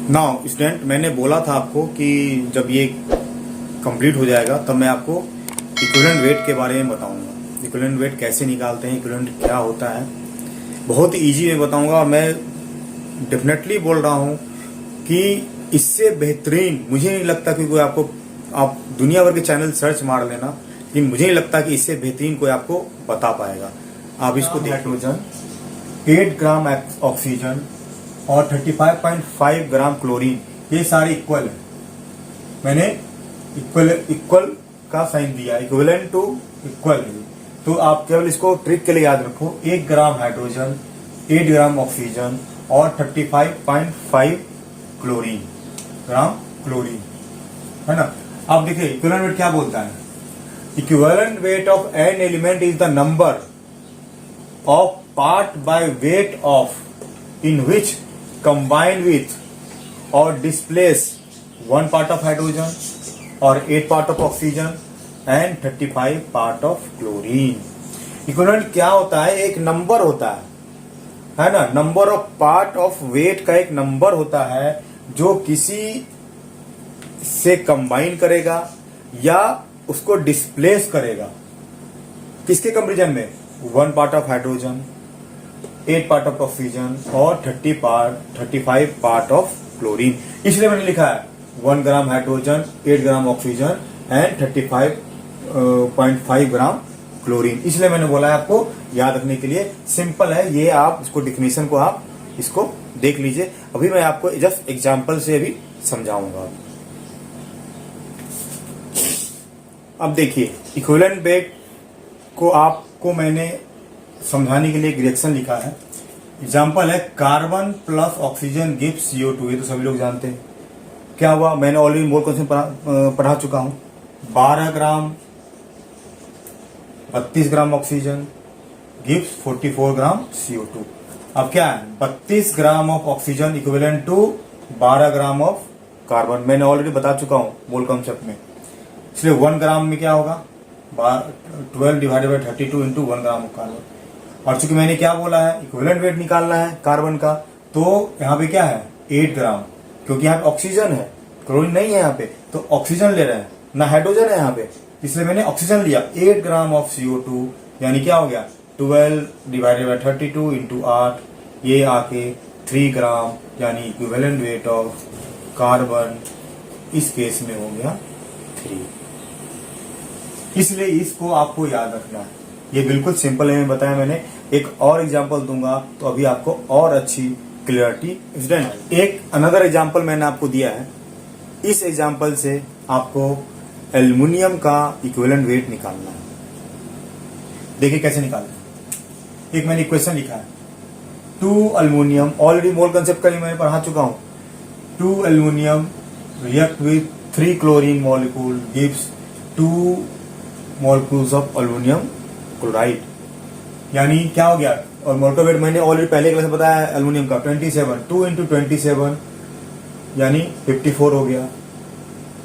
Now student, मैंने बोला था आपको कि जब ये कंप्लीट हो जाएगा तब मैं आपको इक्विवेलेंट वेट के बारे में बताऊंगा। इक्विवेलेंट वेट कैसे निकालते हैं, इक्विवेलेंट क्या होता है, बहुत इजी में बताऊंगा। और मैं डेफिनेटली बोल रहा हूं कि इससे बेहतरीन मुझे नहीं लगता कि कोई आपको, आप दुनिया भर के चैनल सर्च मार लेना, लेकिन मुझे नहीं लगता कि इससे बेहतरीन कोई आपको बता पाएगा। आप इसको हाइड्रोजन, 8 ग्राम ऑक्सीजन और 35.5 ग्राम क्लोरीन, ये सारे इक्वल है। मैंने इक्वल का साइन दिया, इक्विवेलेंट टू इक्वल है। तो आप केवल इसको ट्रिक के लिए याद रखो, 1 ग्राम हाइड्रोजन, 8 ग्राम ऑक्सीजन और 35.5 क्लोरीन ग्राम क्लोरीन, है ना। अब देखिए इक्विवेलेंट वेट क्या बोलता है। Equivalent weight of an element is the number of part by weight of in which combine with or displace 1 part of hydrogen or 8 part of oxygen and 35 part of chlorine। Equivalent क्या होता है, एक number होता है ना। Number of part of weight का एक number होता है जो किसी से कंबाइन करेगा या उसको डिस्प्लेस करेगा। किसके कंपेरिजन में? 1 part of hydrogen, 8 part of oxygen और 35 पार्ट ऑफ क्लोरीन। इसलिए मैंने लिखा है 1 gram hydrogen, 8 gram oxygen and 35.5 gram chlorine. इसलिए मैंने बोला है आपको याद रखने के लिए, सिंपल है ये। आप इसको डिफिनेशन को आप इसको देख लीजिए। अभी मैं आपको जस्ट एग्जांपल से अभी समझाऊंगा। अब देखिए इक्विवेलेंट वेट को आपको मैंने समझाने के लिए एक रिएक्शन लिखा है। एग्जाम्पल है carbon plus oxygen gives CO2। ये तो सभी लोग जानते हैं। क्या हुआ, मैंने ऑलरेडी मोल कॉन्सेप्ट पढ़ा चुका हूं। 12 ग्राम 32 ग्राम ऑक्सीजन गिव्स 44 ग्राम CO2। अब क्या है, 32 gram of oxygen equivalent to 12 gram of carbon. मैंने ऑलरेडी बता चुका हूं मोल कॉन्सेप्ट में। इसलिए 1 ग्राम में क्या होगा, 12 divided by 32 into 1 gram of carbon. और चूंकि मैंने क्या बोला है, इक्विवेलेंट वेट निकालना है कार्बन का, तो यहाँ पे क्या है 8 ग्राम, क्योंकि यहाँ पे ऑक्सीजन है, क्लोरीन नहीं है यहाँ पे, तो ऑक्सीजन ले रहे हैं ना, हाइड्रोजन है यहाँ पे, इसलिए मैंने ऑक्सीजन लिया। 8 ग्राम ऑफ CO2 यानी क्या हो गया 12 डिवाइडेड बाई 32 इंटू 8, ये आके 3 ग्राम, यानी इक्विवेलेंट वेट ऑफ कार्बन इस केस में हो गया 3। इसलिए इसको आपको याद रखना है। ये बिल्कुल सिंपल है, बताया मैंने। एक और एग्जांपल दूंगा तो अभी आपको और अच्छी क्लियरिटी। एक अनदर एग्जांपल मैंने आपको दिया है। इस एग्जांपल से आपको एल्युमिनियम का इक्विवेलेंट वेट निकालना है। देखिए कैसे निकालना है। एक मैंने इक्वेशन लिखा है, 2 अल्युमिनियम, ऑलरेडी मोल कंसेप्ट का मैंने पढ़ा चुका हूं। 2 aluminium react with 3 chlorine molecule gives 2 molecules of aluminium chloride. यानी क्या हो गया, और मोलर वेट मैंने ऑलरेडी पहले क्लास में बताया है एल्युमिनियम का 27, 2 इंटू 27 यानी 54 हो गया।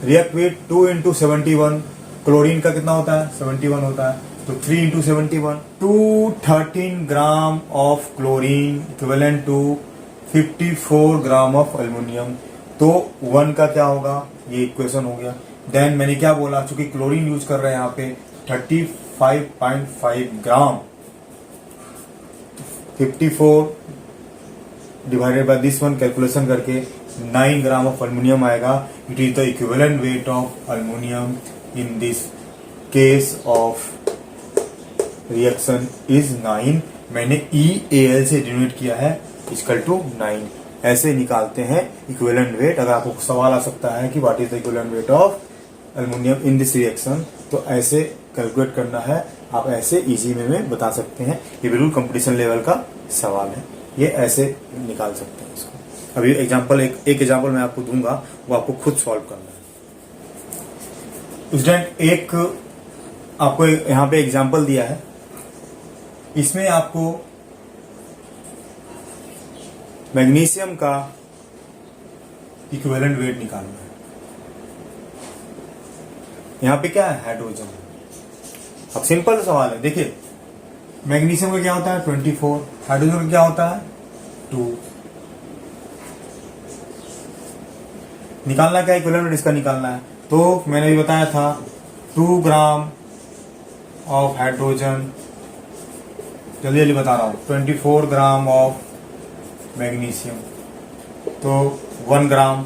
रिएक्ट विथ 2 इंटू 71, क्लोरीन का कितना होता है 71 होता है, तो 3 इंटू 71, 213 gram of chlorine equivalent to 54 gram of aluminium. तो 1 का क्या होगा, ये इक्वेशन हो गया। देन मैंने क्या बोला, चूंकि क्लोरीन यूज कर रहे हैं यहाँ पे 35.5 ग्राम, 54 divided by this one, calculation करके 9 ग्राम ऑफ एल्युमिनियम आएगा। It is the equivalent weight of aluminium in this case of reaction is 9। मैंने EAL से डिनोट किया है इक्वल टू 9। ऐसे निकालते हैं इक्विवेलेंट वेट। अगर आपको सवाल आ सकता है कि what is the equivalent weight of aluminium in this reaction, तो ऐसे कैलकुलेट करना है। आप ऐसे इजी में बता सकते हैं। ये बिल्कुल कंपटीशन लेवल का सवाल है, ये ऐसे निकाल सकते हैं इसको। अभी एग्जांपल एक एग्जांपल मैं आपको दूंगा, वो आपको खुद सॉल्व करना है। स्टूडेंट एक आपको यहाँ पे एग्जांपल दिया है, इसमें आपको मैग्नीशियम का इक्विवेलेंट वेट निकालना है। यहाँ पे क्या है, हाइड्रोजन। अब सिंपल सवाल है, देखिए मैग्नीशियम का क्या होता है 24, हाइड्रोजन का क्या होता है 2। निकालना क्या है, इक्विवेलेंट वेट इसका निकालना है। तो मैंने भी बताया था 2 ग्राम ऑफ हाइड्रोजन, जल्दी जल्दी बता रहा हूँ, 24 ग्राम ऑफ मैग्नीशियम, तो 1 ग्राम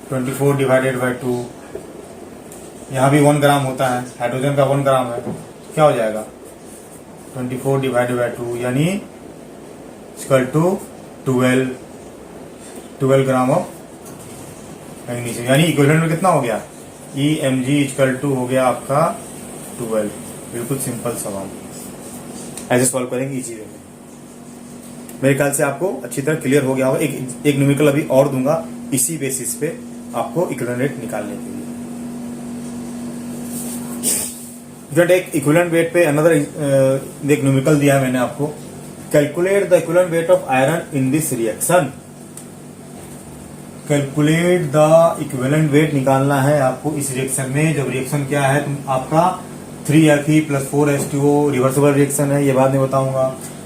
24 डिवाइडेड बाई 2, यहाँ भी 1 ग्राम होता है, हाइड्रोजन का 1 ग्राम है, क्या हो जाएगा 24 डिवाइडेड बाई 2 यानी equal to 12 gram of magnesium, यानी इक्विवेलेंट में कितना हो गया, EMG इक्वल टू हो गया आपका 12। बिल्कुल सिंपल सवाल, ऐसे सॉल्व करेंगे इजी वे में। मेरे ख्याल से आपको अच्छी तरह क्लियर हो गया होगा। एक न्यूमेरिकल अभी और दूंगा इसी बेसिस पे आपको इक्विवेलेंट वेट निकालने के लिए। एक इक्विवेलेंट वेट पे अनदर एक न्यूमेरिकल दिया है मैंने आपको, calculate the equivalent weight of iron in this reaction. Calculate the equivalent weight निकालना है आपको इस रिएक्शन में। जब रिएक्शन क्या है तो आपका 3Fe + 4H2O रिवर्सिबल रिएक्शन है, ये बाद में बताऊंगा।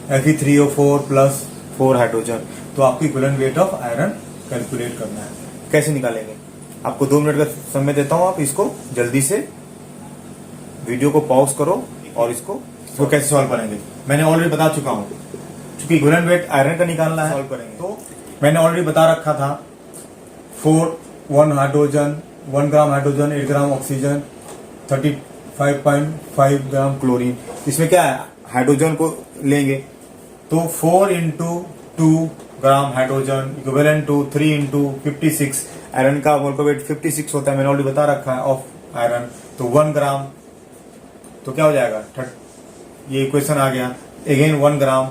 Fe3O4 + 4 हाइड्रोजन, तो आपको equivalent weight of iron calculate करना है। कैसे निकालेंगे, आपको 2 मिनट का समय देता हूं, आप इसको जल्दी से वीडियो को पॉज करो और इसको कैसे सॉल्व करेंगे मैंने ऑलरेडी बता चुका हूं। चूंकि इक्विवेलेंट वेट आयरन का निकालना है, सॉल्व करेंगे तो मैंने ऑलरेडी बता रखा था 1 hydrogen, 1 gram hydrogen, 8 gram oxygen, 35.5 ग्राम क्लोरीन। इसमें क्या है, हाइड्रोजन को लेंगे तो 4 × 2 gram hydrogen equivalent to 3 × 56। Iron का मोल का वेट 56 होता है, मैंने ऑलरेडी बता रखा है ऑफ आयरन, तो 1 ग्राम, तो क्या हो जाएगा, ये इक्वेशन आ गया। अगेन 1 ग्राम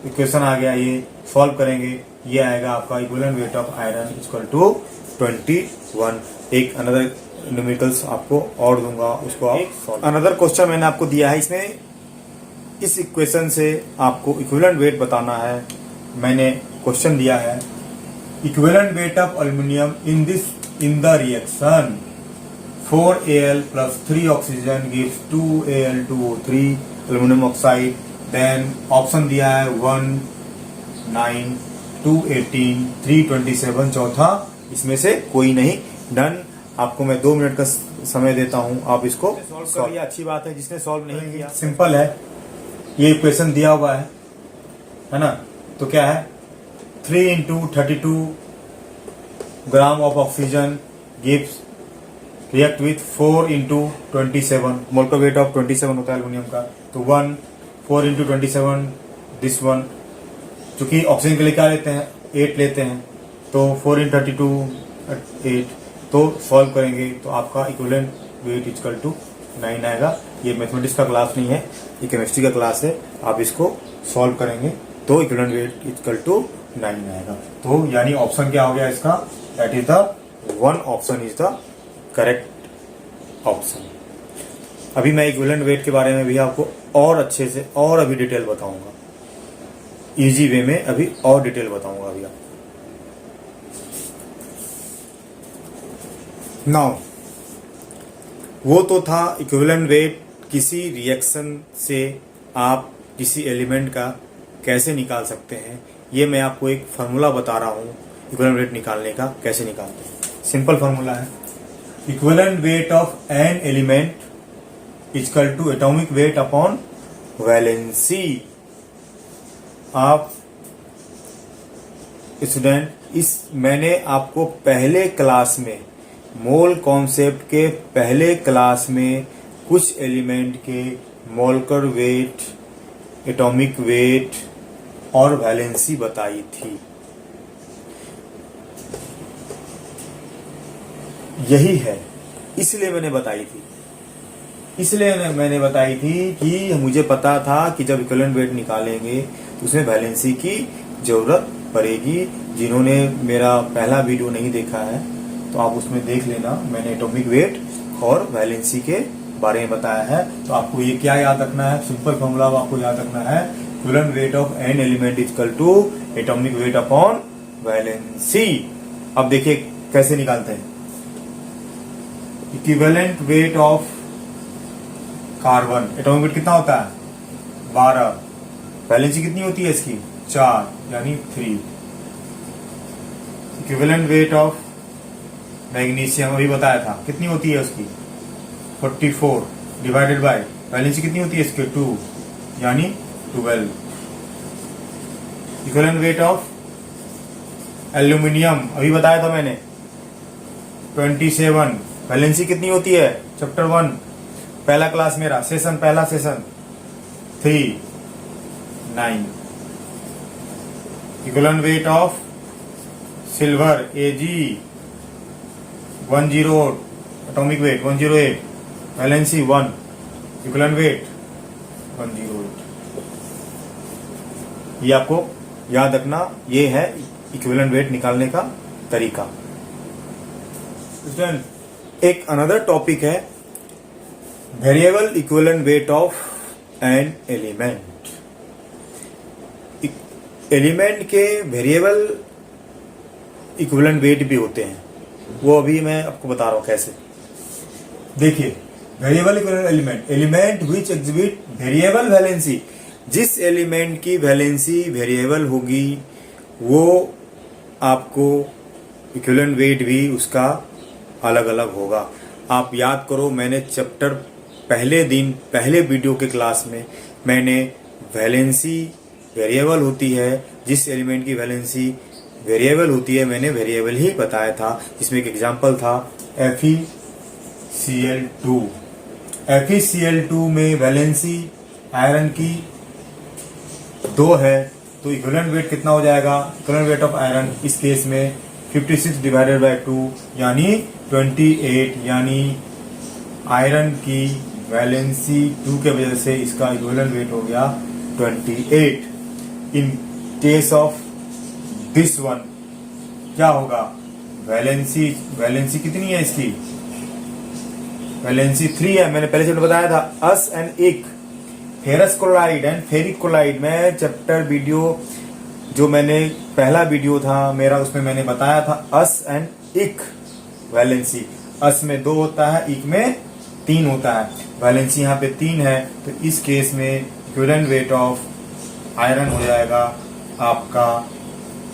इक्वेशन आ गया, ये सॉल्व करेंगे, ये आएगा आपका equivalent weight of iron equal to 21। एक अनदर न्यूमेरिकल्स आपको और दूंगा, उसको आप अनदर क्वेश्चन मैंने आपको दिया है, इसमें इस इक्वेशन से आपको इक्विवेलेंट वेट बताना है। मैंने क्वेश्चन दिया है equivalent weight of aluminium in the reaction 4Al + 3 oxygen gives 2Al2O3 aluminium oxide. Then option दिया है 1, 9, 218, 327, चौथा इसमें से कोई नहीं, डन। आपको मैं 2 मिनट का समय देता हूं, आप इसको सॉल्व करिए। अच्छी बात है, जिसने सॉल्व नहीं किया, सिंपल है, ये इक्वेशन दिया हुआ है ना, तो क्या है 3 × 32 gram of oxygen gives react with 4 × 27, molar weight of 27 होता है एल्युमिनियम का, तो 1, 4 × 27 दिस वन, चूंकि ऑक्सीजन के लिए क्या लेते हैं 8 लेते हैं, तो 4 × 32 8, तो सॉल्व करेंगे तो आपका इक्विवेलेंट वेट इक्वल टू 9 आएगा। ये मैथमेटिक्स का क्लास नहीं है, ये केमिस्ट्री का क्लास है, आप इसको सॉल्व करेंगे तो इक्विवेलेंट वेट इक्वल टू 9 आएगा। तो यानी ऑप्शन क्या हो गया इसका, that is the 1 option is the correct option. अभी मैं इक्विवेलेंट वेट के बारे में भी आपको और अच्छे से और अभी डिटेल बताऊंगा, इजी वे में अभी और डिटेल बताऊंगा अभी। नाउ वो तो था इक्विवेलेंट वेट, किसी रिएक्शन से आप किसी एलिमेंट का कैसे निकाल सकते हैं। ये मैं आपको एक फार्मूला बता रहा हूँ इक्विवेलेंट वेट निकालने का, कैसे निकालते हैं। सिंपल फार्मूला है, equivalent weight of an element equal to atomic weight upon valency. आप स्टूडेंट, इस मैंने आपको पहले क्लास में, मोल कॉन्सेप्ट के पहले क्लास में कुछ एलिमेंट के मोलर वेट, एटॉमिक वेट और वैलेंसी बताई थी। यही है, इसलिए मैंने बताई थी, कि मुझे पता था कि जब इक्विवेलेंट वेट निकालेंगे तो उसमें वैलेंसी की जरूरत पड़ेगी। जिन्होंने मेरा पहला वीडियो नहीं देखा है तो आप उसमें देख लेना, मैंने एटॉमिक वेट और वैलेंसी के बारे में बताया है। तो आपको ये क्या याद रखना है, सिंपल फॉर्मूला आपको याद रखना है, equivalent weight of an element equal to atomic weight upon valency. अब देखिए कैसे निकालते हैं, equivalent weight of carbon, atomic weight कितना होता है 12, वैलेंसी कितनी होती है इसकी 4 यानी 3। इक्विवेलेंट वेट ऑफ मैग्नीशियम अभी बताया था, कितनी होती है उसकी 44 डिवाइडेड बाय वैलेंसी कितनी होती है इसके 2 यानी 12। इक्विवेलेंट वेट ऑफ एल्यूमिनियम अभी बताया था मैंने 27, वैलेंसी कितनी होती है चैप्टर 1 पहला क्लास मेरा पहला session 3 9। Equivalent weight of silver Ag 108 atomic weight 108 valency 1 equivalent weight 108। ये आपको याद रखना, ये है इक्विवेलेंट वेट निकालने का तरीका। एक अनदर टॉपिक है variable equivalent weight of an element. Element के वेरिएबल इक्विवेलेंट वेट भी होते हैं, वो अभी मैं आपको बता रहा हूं कैसे। देखिए variable equivalent element which exhibit variable valency, जिस एलिमेंट की वैलेंसी वेरिएबल होगी वो आपको इक्विवेलेंट वेट भी उसका अलग अलग होगा। आप याद करो, मैंने चैप्टर पहले वीडियो के क्लास में मैंने वैलेंसी वेरिएबल होती है, जिस एलिमेंट की वैलेंसी वेरिएबल होती है मैंने वेरिएबल ही बताया था। इसमें एक एग्जांपल था FeCl2। FeCl2 में वैलेंसी आयरन की 2 है, तो इक्विवेलेंट वेट कितना हो जाएगा, इक्विवेलेंट वेट ऑफ आयरन इस केस में 56 डिवाइडेड बाय 2 यानी 28, यानी आयरन की वैलेंसी 2 के वजह से इसका इक्विवेलेंट वेट हो गया 28। In case of this one क्या होगा, वैलेंसी कितनी है इसकी, वैलेंसी 3 है। मैंने पहले से बताया था अस एंड इक ferrous chloride and ferric chloride में चैप्टर वीडियो जो मैंने पहला वीडियो था मेरा, उसमें मैंने बताया था अस एंड इक वैलेंसी। अस में 2 होता है, इक में 3 होता है, वैलेंसी यहाँ पे 3 है, तो इस केस में इक्विवेलेंट वेट ऑफ आयरन हो जाएगा आपका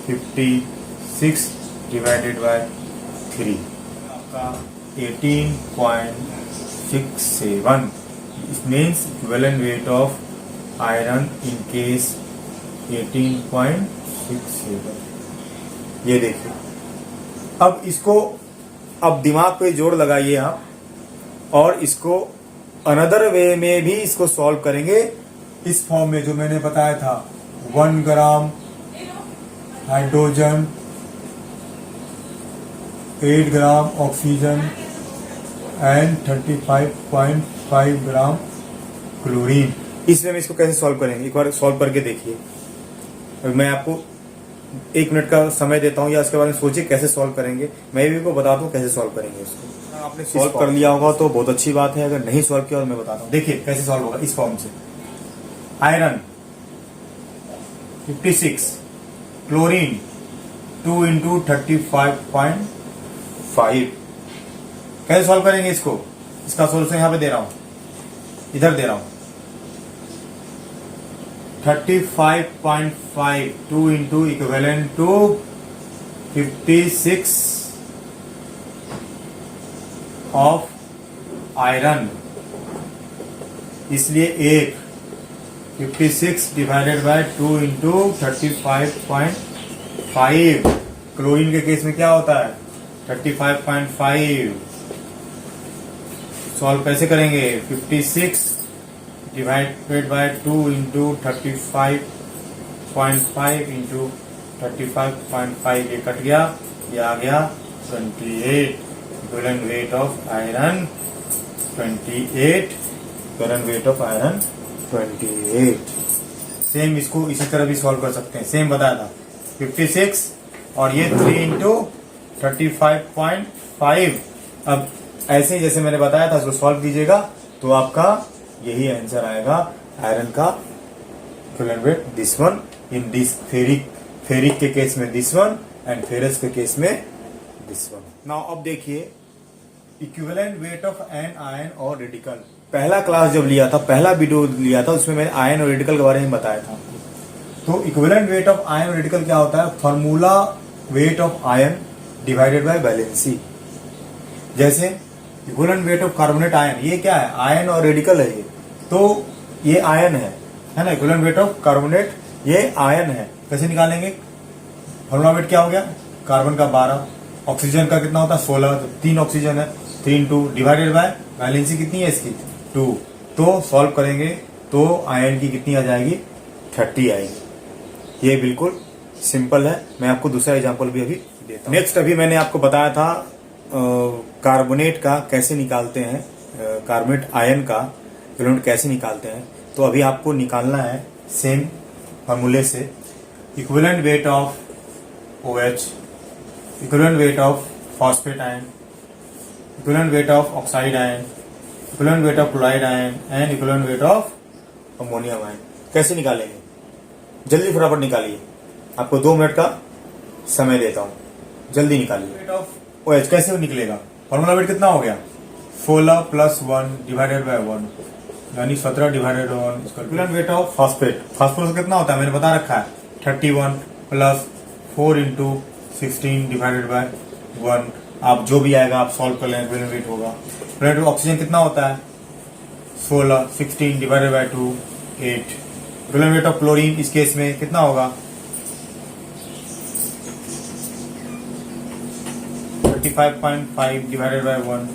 56 डिवाइडेड बाय 3 आपका 18.67। It means equivalent weight of iron in case 18.67। ये देखिए, अब इसको अब दिमाग पे जोर लगाइए आप, और इसको अनदर वे में भी इसको सॉल्व करेंगे इस फॉर्म में जो मैंने बताया था 1 gram hydrogen 8 gram oxygen and 35.5 gram chlorine. इसमें हम इसको कैसे सॉल्व करेंगे एक बार सॉल्व करके देखिए। मैं आपको 1 मिनट का समय देता हूँ, या इसके बारे में सोचिए कैसे सॉल्व करेंगे, मैं भी को बताता हूँ कैसे सॉल्व करेंगे इसको। आपने सॉल्व कर लिया होगा तो बहुत अच्छी बात है, अगर नहीं सॉल्व किया तो मैं बताता हूँ। देखिए कैसे सॉल्व होगा इस फॉर्म से, आयरन 56, क्लोरीन 2 × 35.5। कैसे सॉल्व करेंगे इसको, इसका सोल्यूशन यहां पे दे रहा हूं, इधर दे रहा हूं 35.5 2 × इक्विवेलेंट टू 56 ऑफ आयरन, इसलिए 56 डिवाइडेड बाय 2 × 35.5। क्लोरीन के केस में क्या होता है 35.5। सॉल्व कैसे करेंगे, 56 डिवाइडेड बाय 2 × 35.5 × 35.5, ये कट गया, ये आ गया 28। Equivalent weight of iron 28, equivalent weight of iron 28। Same इसको इसी तरह भी सॉल्व कर सकते हैं, सेम बताया था 56 और ये 3 × 35.5। अब ऐसे ही जैसे मैंने बताया था इसको सॉल्व कीजिएगा तो आपका यही आंसर आएगा आयरन का equivalent weight this one in this ferric के केस में दिस वन एंड फेरस के केस में दिस वन। नाउ अब देखिए equivalent weight of an ion और रेडिकल। पहला क्लास जब लिया था, पहला वीडियो लिया था, उसमें मैंने आयन और रेडिकल के बारे में बताया था। तो इक्विवेलेंट वेट ऑफ आयन और रेडिकल क्या होता है, formula weight of ion divided by valency. जैसे equivalent weight of carbonate ion, ये क्या है, आयन और रेडिकल है ये, तो ये आयन है ना। इक्विवेलेंट वेट ऑफ कार्बोनेट ये आयन है। कैसे निकालेंगे, फॉर्मूला वेट क्या हो गया, कार्बन का 12, ऑक्सीजन का कितना होता है 16, तो 3 ऑक्सीजन है, 3 2 डिवाइडेड बाय वैलेंसी कितनी है इसकी 2। तो सॉल्व करेंगे तो आयन की कितनी आ जाएगी 30 आएगी। ये बिल्कुल सिंपल है। मैं आपको दूसरा एग्जांपल भी अभी देता हूं। नेक्स्ट अभी मैंने आपको बताया था कार्बोनेट का कैसे निकालते हैं, कार्बोनेट आयन का इक्विवेलेंट कैसे निकालते हैं। तो अभी आपको निकालना है सेम फार्मूले से, equivalent weight of OH, equivalent weight of phosphate ion, equivalent weight of oxide ion, equivalent weight of chloride ion and equivalent weight of ammonium ion. कैसे निकालेंगे, जल्दी फटाफट निकालिए, आपको 2 मिनट का समय देता हूं, जल्दी निकालिए। वेट ऑफ OH कैसे निकलेगा, फॉर्मूला वेट कितना हो गया 16 + 1 डिवाइडेड बाय 1 यानी 17 divided by 1। Equivalent weight of phosphate, phosphorus कितना होता है मैंने बता रखा है 31 + 4 × 16 डिवाइडेड बाय 1। आप जो भी आएगा आप सॉल्व कर लेंगे, इक्विवेलेंट वेट होगा। इक्विवेलेंट वेट ऑक्सीजन कितना होता है 16, 16 divided by 2 8। Equivalent weight of chlorine इस केस में कितना होगा 35.5 डिवाइडेड बाय 1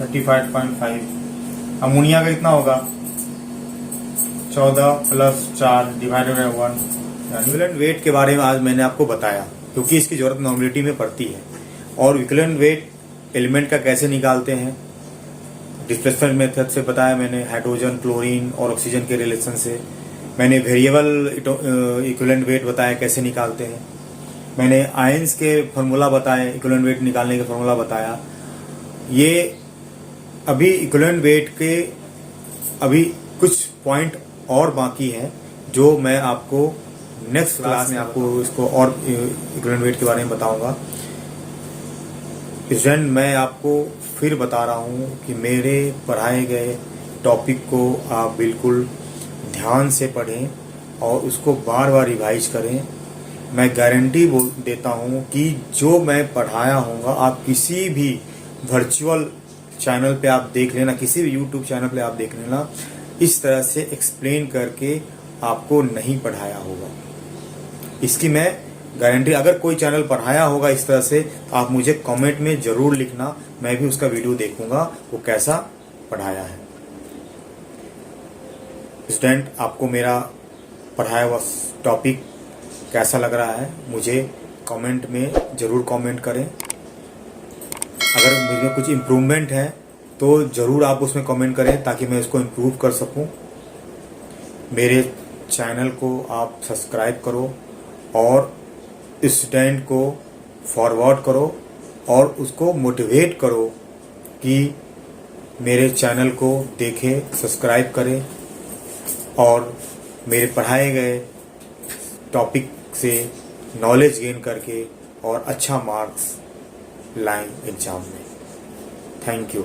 35.5। अमोनिया का कितना होगा 14 + 4 डिवाइडेड बाय 1। इक्विवेलेंट वेट के बारे में आज मैंने आपको बताया क्योंकि इसकी जरूरत नॉर्मेलिटी में पड़ती है। और इक्विवेलेंट वेट एलिमेंट का कैसे निकालते हैं, डिस्प्लेसमेंट मेथड से बताया मैंने, हाइड्रोजन क्लोरीन और ऑक्सीजन के रिलेशन से। मैंने वेरिएबल इक्विवेलेंट वेट बताया कैसे निकालते हैं। मैंने आयंस के फार्मूला बताए, इक्विवेलेंट वेट निकालने का फार्मूला बताया। ये अभी इक्विवेलेंट वेट के अभी कुछ पॉइंट और बाकी हैं जो मैं आपको नेक्स्ट क्लास में आपको इसको और इक्विवेलेंट वेट के बारे में बताऊंगा। स्टूडेंट, मैं आपको फिर बता रहा हूं कि मेरे पढ़ाए गए टॉपिक को आप बिल्कुल ध्यान से पढ़ें और उसको बार बार रिवाइज करें। मैं गारंटी देता हूं कि जो मैं पढ़ाया होगा आप किसी भी वर्चुअल चैनल पे आप देख लेना, किसी भी यूट्यूब चैनल पे आप देख लेना, इस तरह से एक्सप्लेन करके आपको नहीं पढ़ाया होगा। इसकी मैं गारंटी, अगर कोई चैनल पढ़ाया होगा इस तरह से तो आप मुझे कमेंट में जरूर लिखना, मैं भी उसका वीडियो देखूंगा वो कैसा पढ़ाया है। स्टूडेंट, आपको मेरा पढ़ाया हुआ टॉपिक कैसा लग रहा है मुझे कमेंट में जरूर कमेंट करें। अगर मुझे कुछ इम्प्रूवमेंट है तो जरूर आप उसमें कमेंट करें ताकि मैं इसको इम्प्रूव कर सकूं। मेरे चैनल को आप सब्सक्राइब करो और स्टूडेंट को फॉरवर्ड करो और उसको मोटिवेट करो कि मेरे चैनल को देखे, सब्सक्राइब करे और मेरे पढ़ाए गए टॉपिक से नॉलेज गेन करके और अच्छा मार्क्स लाएं एग्जाम में। Thank you.